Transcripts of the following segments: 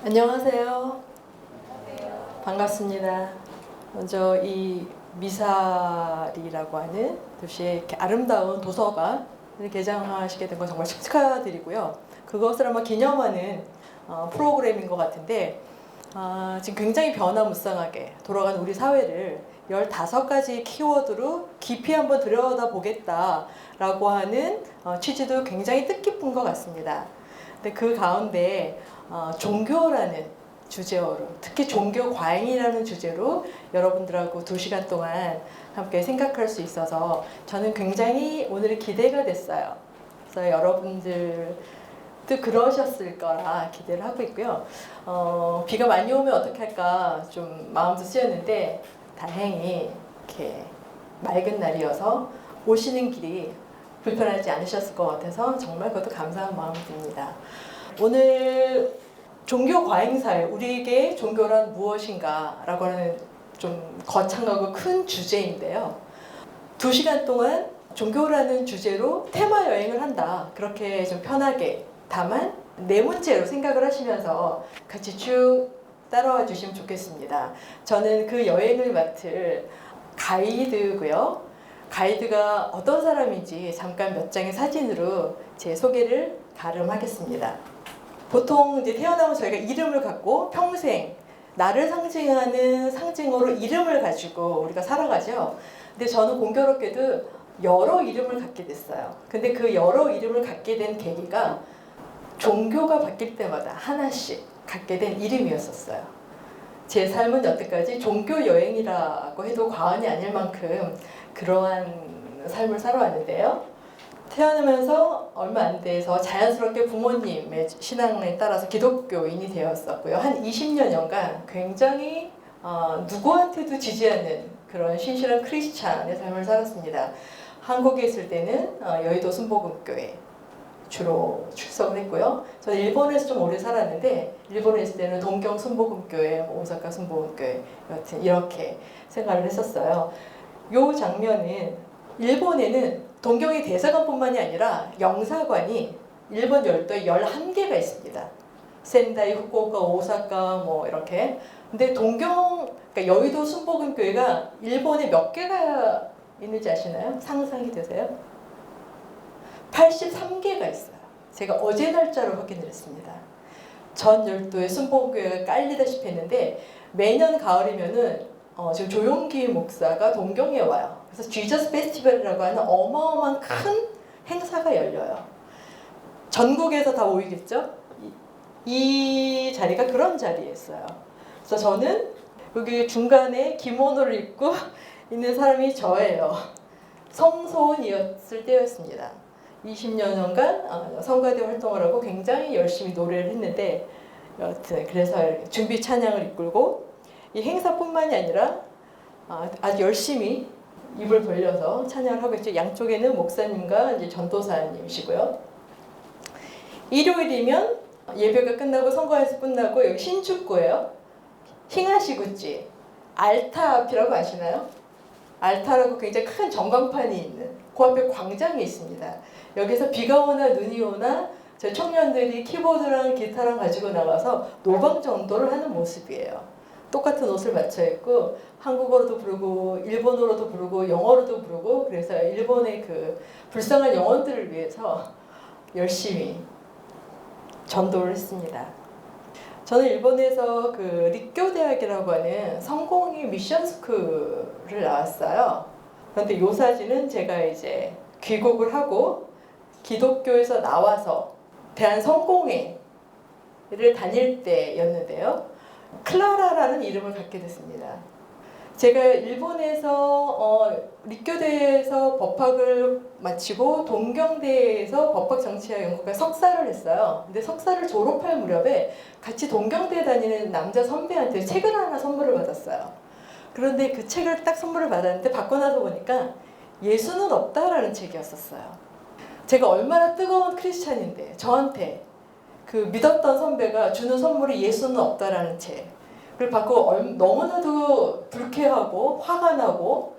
안녕하세요. 반갑습니다. 먼저 이 미사리라고 하는 도시에 이렇게 아름다운 도서관을 개장하시게 된 건 정말 축하드리고요. 그것을 한번 기념하는 프로그램인 것 같은데, 지금 굉장히 변화무쌍하게 돌아가는 우리 사회를 15가지 키워드로 깊이 한번 들여다보겠다라고 하는 취지도 굉장히 뜻깊은 것 같습니다. 근데 그 가운데 종교라는 주제어로, 특히 종교 과잉이라는 주제로 여러분들하고 2시간 동안 함께 생각할 수 있어서 저는 굉장히 오늘 기대가 됐어요. 그래서 여러분들도 그러셨을 거라 기대를 하고 있고요. 비가 많이 오면 어떻게 할까 좀 마음도 쓰였는데 다행히 이렇게 맑은 날이어서 오시는 길이 불편하지 않으셨을 것 같아서 정말 그것도 감사한 마음이 듭니다. 오늘 종교 과잉사회, 우리에게 종교란 무엇인가 라고 하는 좀 거창하고 큰 주제인데요. 2시간 동안 종교라는 주제로 테마 여행을 한다. 그렇게 좀 편하게 다만 4문제로 생각을 하시면서 같이 쭉 따라와 주시면 좋겠습니다. 저는 그 여행을 맡을 가이드고요. 가이드가 어떤 사람인지 잠깐 몇 장의 사진으로 제 소개를 가름하겠습니다. 보통 이제 태어나면 저희가 이름을 갖고 평생 나를 상징하는 상징어로 이름을 가지고 우리가 살아가죠. 근데 저는 공교롭게도 여러 이름을 갖게 됐어요. 근데 그 여러 이름을 갖게 된 계기가 종교가 바뀔 때마다 하나씩 갖게 된 이름이었었어요. 제 삶은 여태까지 종교 여행이라고 해도 과언이 아닐 만큼 그러한 삶을 살아왔는데요. 태어나면서 얼마 안 돼서 자연스럽게 부모님의 신앙에 따라서 기독교인이 되었었고요. 한 20년간 굉장히 누구한테도 지지 않는 그런 신실한 크리스찬의 삶을 살았습니다. 한국에 있을 때는 여의도 순복음교회 주로 출석을 했고요. 저는 일본에서 좀 오래 살았는데 일본에 있을 때는 동경 순복음교회, 오사카 순복음교회 여튼 이렇게 생활을 했었어요. 요 장면은 일본에는 동경의 대사관뿐만이 아니라 영사관이 일본 열도에 11개가 있습니다. 센다이, 후쿠오카, 오사카 뭐 이렇게. 근데 그러니까 여의도 순복음교회가 일본에 몇 개가 있는지 아시나요? 상상이 되세요? 83개가 있어요. 제가 어제 날짜로 확인을 했습니다. 전 열도에 순복음교회가 깔리다시피 했는데 매년 가을이면은 지금 조용기 목사가 동경에 와요. 그래서 지저스 페스티벌이라고 하는 어마어마한 큰 행사가 열려요. 전국에서 다 모이겠죠? 이 자리가 그런 자리였어요. 그래서 저는 여기 중간에 기모노를 입고 있는 사람이 저예요. 성소원이었을 때였습니다. 20여 년간 성가대 활동을 하고 굉장히 열심히 노래를 했는데 여튼 그래서 준비 찬양을 이끌고 이 행사뿐만이 아니라 아주 열심히 입을 벌려서 찬양을 하고 있죠. 양쪽에는 목사님과 이제 전도사님이시고요. 일요일이면 예배가 끝나고 성가에서 끝나고 여기 신축구예요. 흰아시구지 알타 앞이라고 아시나요? 알타라고 굉장히 큰 전광판이 있는 그 앞에 광장이 있습니다. 여기서 비가 오나 눈이 오나 저 청년들이 키보드랑 기타랑 가지고 나가서 노방 전도를 하는 모습이에요. 똑같은 옷을 맞춰 입고 한국어로도 부르고 일본어로도 부르고 영어로도 부르고 그래서 일본의 그 불쌍한 영혼들을 위해서 열심히 전도를 했습니다. 저는 일본에서 그 립교 대학이라고 하는 성공회 미션 스쿨을 나왔어요. 그런데 이 사진은 제가 이제 귀국을 하고 기독교에서 나와서 대한 성공회를 다닐 때였는데요. 클라라라는 이름을 갖게 됐습니다. 제가 일본에서 립교대에서 법학을 마치고 동경대에서 법학정치학연구과 석사를 했어요. 근데 석사를 졸업할 무렵에 같이 동경대에 다니는 남자 선배한테 책을 하나 선물을 받았어요. 그런데 그 책을 딱 선물을 받았는데 받고 나서 보니까 예수는 없다라는 책이었었어요. 제가 얼마나 뜨거운 크리스찬인데 저한테 그 믿었던 선배가 주는 선물이 예수는 없다라는 책. 그걸 받고 너무나도 불쾌하고 화가 나고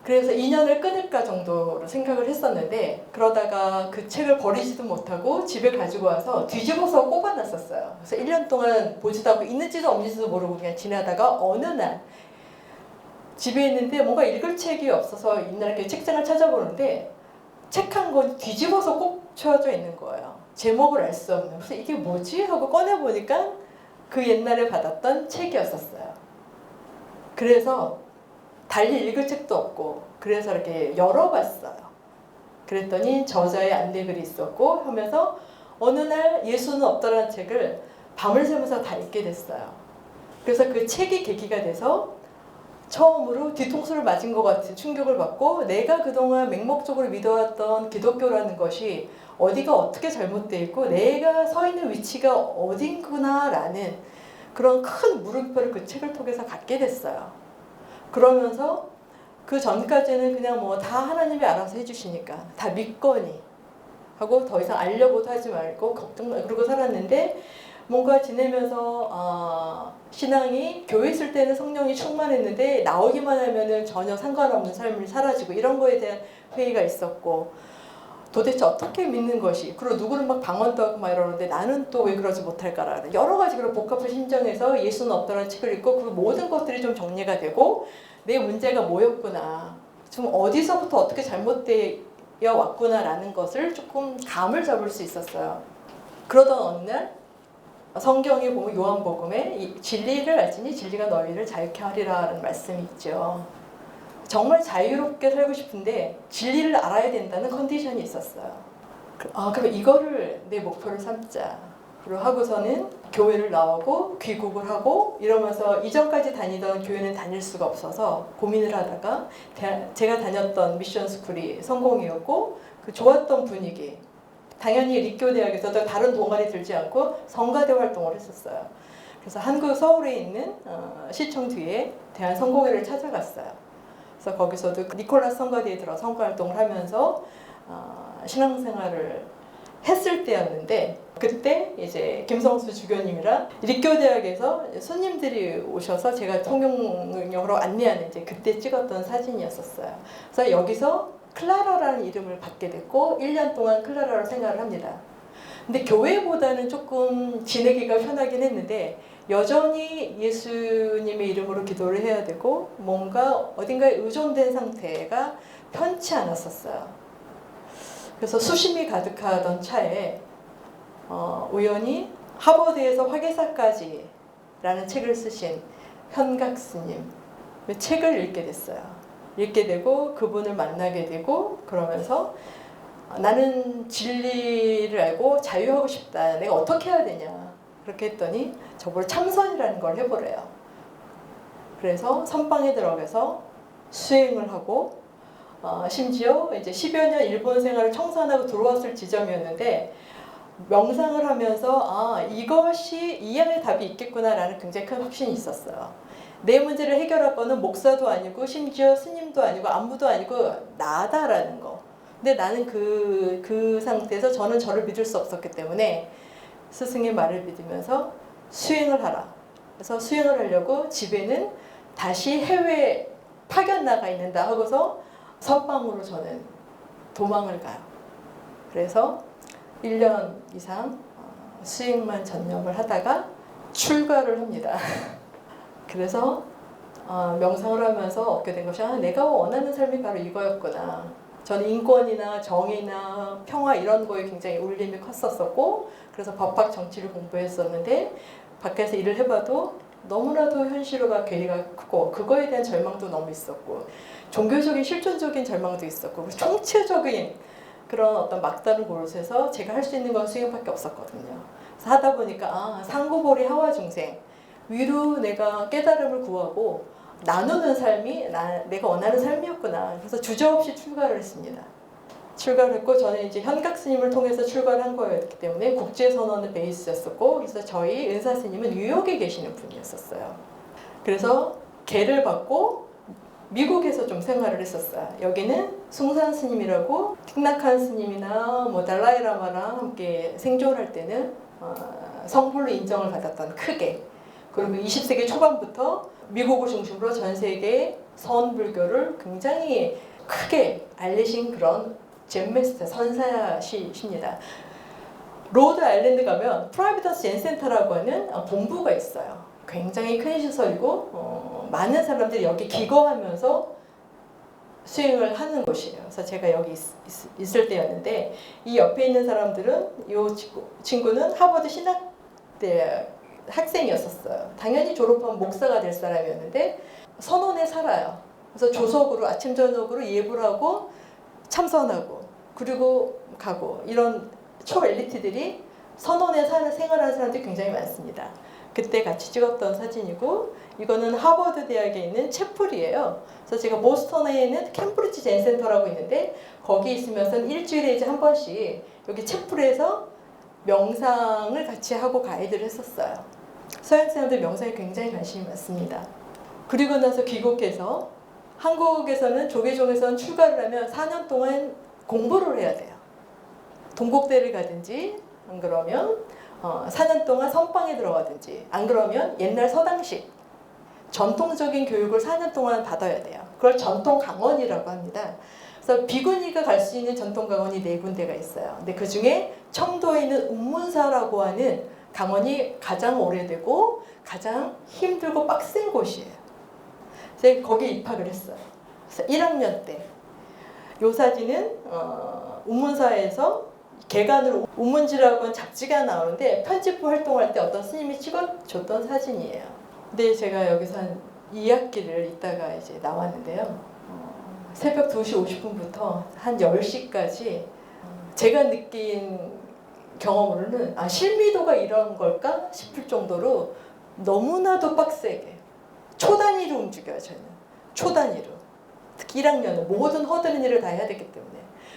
그래서 인연을 끊을까 정도로 생각을 했었는데 그러다가 그 책을 버리지도 못하고 집에 가지고 와서 뒤집어서 꼽아놨었어요. 그래서 1년 동안 보지도 않고 있는지도 없는지도 모르고 그냥 지나다가 어느 날 집에 있는데 뭔가 읽을 책이 없어서 옛날에 이렇게 책장을 찾아보는데 책 한 권 뒤집어서 꽂혀져 있는 거예요. 제목을 알 수 없는. 그래서 이게 뭐지? 하고 꺼내보니까 그 옛날에 받았던 책이었었어요. 그래서 달리 읽을 책도 없고 그래서 이렇게 열어봤어요. 그랬더니 저자의 안내글이 있었고 하면서 어느 날 예수는 없다라는 책을 밤을 새면서 다 읽게 됐어요. 그래서 그 책이 계기가 돼서 처음으로 뒤통수를 맞은 것 같은 충격을 받고 내가 그동안 맹목적으로 믿어왔던 기독교라는 것이 어디가 어떻게 잘못되어 있고 내가 서 있는 위치가 어딘구나라는 그런 큰 물음표를 그 책을 통해서 갖게 됐어요. 그러면서 그 전까지는 그냥 뭐 다 하나님이 알아서 해주시니까 다 믿거니 하고 더 이상 알려고도 하지 말고 걱정 말고 그러고 살았는데 뭔가 지내면서 신앙이 교회 있을 때는 성령이 충만했는데 나오기만 하면은 전혀 상관없는 삶을 사라지고 이런 거에 대한 회의가 있었고 도대체 어떻게 믿는 것이 그리고 누구는 막 방언도 하고 막 이러는데 나는 또 왜 그러지 못할까라는 여러 가지 그런 복합한 심정에서 예수는 없다는 책을 읽고 그 모든 것들이 좀 정리가 되고 내 문제가 뭐였구나 좀 어디서부터 어떻게 잘못되어 왔구나라는 것을 조금 감을 잡을 수 있었어요. 그러던 어느 날 성경에 보면 요한복음에 이 진리를 알지니 진리가 너희를 자유케 하리라는 말씀이 있죠. 정말 자유롭게 살고 싶은데 진리를 알아야 된다는 컨디션이 있었어요. 그럼 이거를 내 목표를 삼자. 그리고 하고서는 교회를 나오고 귀국을 하고 이러면서 이전까지 다니던 교회는 다닐 수가 없어서 고민을 하다가 제가 다녔던 미션 스쿨이 성공이었고 그 좋았던 분위기 당연히立교대학에서도 다른 동아리 들지 않고 성가대 활동을 했었어요. 그래서 한국 서울에 있는 시청 뒤에 대한성공회를 찾아갔어요. 그래서 거기서도 니콜라스 성가대에 들어 성가활동을 하면서 신앙생활을 했을 때였는데 그때 이제 김성수 주교님이랑立교대학에서 손님들이 오셔서 제가 통역으로 안내하는 이제 그때 찍었던 사진이었었어요. 그래서 여기서 클라라라는 이름을 받게 됐고 1년 동안 클라라로 생활을 합니다. 근데 교회보다는 조금 지내기가 편하긴 했는데 여전히 예수님의 이름으로 기도를 해야 되고 뭔가 어딘가에 의존된 상태가 편치 않았었어요. 그래서 수심이 가득하던 차에 우연히 하버드에서 화개사까지 라는 책을 쓰신 현각 스님의 책을 읽게 됐어요. 읽게 되고 그분을 만나게 되고 그러면서 나는 진리를 알고 자유하고 싶다. 내가 어떻게 해야 되냐. 그렇게 했더니 저보고 참선이라는 걸 해보래요. 그래서 선방에 들어가서 수행을 하고 심지어 이제 10여 년 일본 생활을 청산하고 들어왔을 지점이었는데 명상을 하면서 이것이 이 안에 답이 있겠구나라는 굉장히 큰 확신이 있었어요. 내 문제를 해결할 거는 목사도 아니고 심지어 스님도 아니고 아무도 아니고 나다라는 거. 근데 나는 그 상태에서 저는 저를 믿을 수 없었기 때문에 스승의 말을 믿으면서 수행을 하라. 그래서 수행을 하려고 집에는 다시 해외 파견 나가 있는다 하고서 선방으로 저는 도망을 가요. 그래서 1년 이상 수행만 전념을 하다가 출가를 합니다. 그래서 명상을 하면서 얻게 된 것이 내가 원하는 삶이 바로 이거였구나. 저는 인권이나 정의나 평화 이런 거에 굉장히 울림이 컸었고 그래서 법학 정치를 공부했었는데 밖에서 일을 해봐도 너무나도 현실화가 괴리가 크고 그거에 대한 절망도 너무 있었고 종교적인 실존적인 절망도 있었고 총체적인 그런 어떤 막다른 곳에서 제가 할 수 있는 건 수행밖에 없었거든요. 그래서 하다 보니까 상구보리 하와 중생 위로 내가 깨달음을 구하고 나누는 삶이 내가 원하는 삶이었구나. 그래서 주저없이 출가를 했습니다. 출가를 했고 저는 이제 현각 스님을 통해서 출가를 한 거였기 때문에 국제선언의 베이스였었고 그래서 저희 은사 스님은 뉴욕에 계시는 분이었었어요. 그래서 계를 받고 미국에서 좀 생활을 했었어요. 여기는 숭산 스님이라고 틱나칸 스님이나 뭐 달라이라마랑 함께 생존할 때는 성불로 인정을 받았던 크게 그리고 20세기 초반부터 미국을 중심으로 전 세계에 선불교를 굉장히 크게 알리신 그런 젠메스터 선사시십니다. 로드 아일랜드 가면 프로비던스 젠 센터라고 하는 본부가 있어요. 굉장히 큰 시설이고 많은 사람들이 여기 기거하면서 수행을 하는 곳이에요. 그래서 제가 여기 있을 때였는데 이 옆에 있는 사람들은 이 친구는 하버드 신학대 학생이었었어요. 당연히 졸업하면 목사가 될 사람이었는데 선원에 살아요. 그래서 조석으로 아침 저녁으로 예불 하고 참선하고 그리고 가고 이런 초엘리트들이 선원에 생활하는 사람들이 굉장히 많습니다. 그때 같이 찍었던 사진이고 이거는 하버드 대학에 있는 채플이에요. 그래서 제가 보스턴에 있는 캠브리지 젠 센터라고 있는데 거기 있으면서 일주일에 이제 한 번씩 여기 채플에서 명상을 같이 하고 가이드를 했었어요. 서양 사람들 명상에 굉장히 관심이 많습니다. 그리고 나서 귀국해서 한국에서는 조계종에서는 출가를 하면 4년 동안 공부를 해야 돼요. 동국대를 가든지 안 그러면 4년 동안 선방에 들어가든지 안 그러면 옛날 서당식 전통적인 교육을 4년 동안 받아야 돼요. 그걸 전통 강원이라고 합니다. 그래서 비구니가 갈 수 있는 전통 강원이 4군데가 있어요. 근데 그 중에 청도에 있는 운문사라고 하는 강원이 가장 오래되고 가장 힘들고 빡센 곳이에요. 그래서 거기 입학을 했어요. 그래서 1학년 때. 이 사진은 운문사에서 개간으로 운문지라고 하는 잡지가 나오는데 편집부 활동할 때 어떤 스님이 찍어줬던 사진이에요. 근데 제가 여기서 한 2학기를 있다가 이제 나왔는데요. 새벽 2시 50분부터 한 10시까지 제가 느낀 경험으로는 실미도가 이런 걸까 싶을 정도로 너무나도 빡세게 초단위로 움직여요. 저는 초단위로. 특히 1학년은 모든 허드렛 다 해야 되기 때문에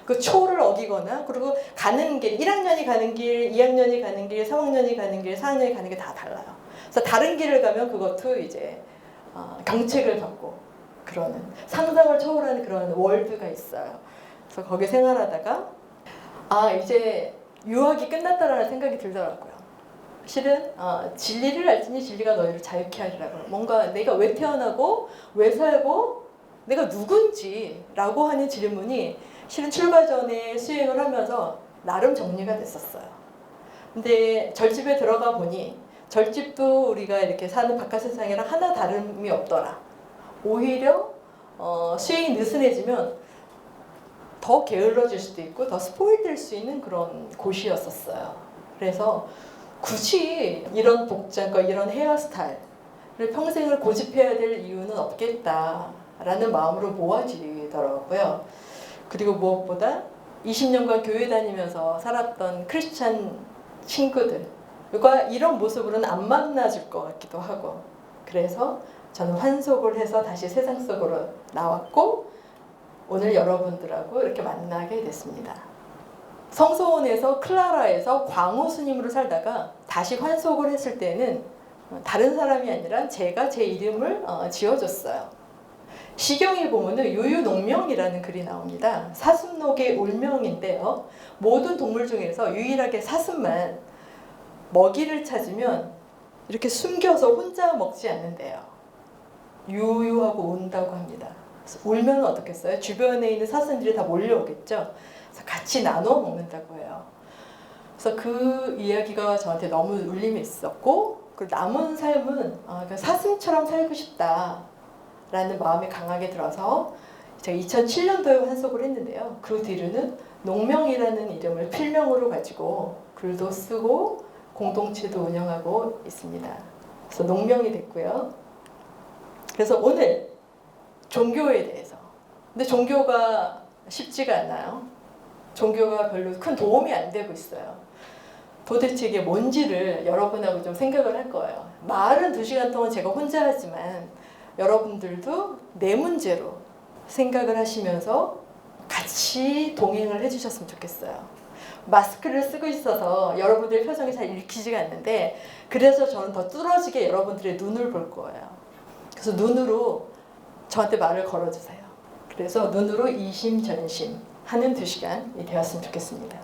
그 초를 어기거나 그리고 가는 길 1학년이 가는 길, 2학년이 가는 길, 3학년이 가는 길, 4학년이 가는 게 다 달라요. 그래서 다른 길을 가면 그것도 이제 경책을 받고 그러는 상상을 초월하는 그런 월드가 있어요. 그래서 거기 생활하다가 이제 유학이 끝났다라는 생각이 들더라고요. 실은 진리를 알지니 진리가 너희를 자유케 하리라고 뭔가 내가 왜 태어나고 왜 살고 내가 누군지라고 하는 질문이 실은 출가 전에 수행을 하면서 나름 정리가 됐었어요. 근데 절집에 들어가 보니 절집도 우리가 이렇게 사는 바깥 세상이랑 하나 다름이 없더라. 오히려 수행이 느슨해지면 더 게을러질 수도 있고 더 스포일될 수 있는 그런 곳이었었어요. 그래서 굳이 이런 복장과 이런 헤어스타일을 평생을 고집해야 될 이유는 없겠다라는 마음으로 모아지더라고요. 그리고 무엇보다 20년간 교회 다니면서 살았던 크리스찬 친구들과 이런 모습으로는 안 만나줄 것 같기도 하고 그래서 저는 환속을 해서 다시 세상 속으로 나왔고 오늘 여러분들하고 이렇게 만나게 됐습니다. 성소원에서 클라라에서 광호 스님으로 살다가 다시 환속을 했을 때는 다른 사람이 아니라 제가 제 이름을 지어줬어요. 시경에 보면은 유유농명이라는 글이 나옵니다. 사슴록의 울명인데요. 모든 동물 중에서 유일하게 사슴만 먹이를 찾으면 이렇게 숨겨서 혼자 먹지 않는데요. 유유하고 운다고 합니다. 울면 어떻겠어요? 주변에 있는 사슴들이 다 몰려오겠죠. 그래서 같이 나눠 먹는다고 해요. 그래서 그 이야기가 저한테 너무 울림이 있었고 그 남은 삶은 사슴처럼 살고 싶다라는 마음이 강하게 들어서 제가 2007년도에 환속을 했는데요. 그 뒤로는 농명이라는 이름을 필명으로 가지고 글도 쓰고 공동체도 운영하고 있습니다. 그래서 농명이 됐고요. 그래서 오늘 종교에 대해서 근데 종교가 쉽지가 않아요. 종교가 별로 큰 도움이 안 되고 있어요. 도대체 이게 뭔지를 여러분하고 좀 생각을 할 거예요. 말은 2시간 동안 제가 혼자 하지만 여러분들도 내 문제로 생각을 하시면서 같이 동행을 해주셨으면 좋겠어요. 마스크를 쓰고 있어서 여러분들의 표정이 잘 읽히지가 않는데 그래서 저는 더 뚫어지게 여러분들의 눈을 볼 거예요. 그래서 눈으로 저한테 말을 걸어주세요. 그래서 눈으로 이심전심 하는 2시간이 되었으면 좋겠습니다.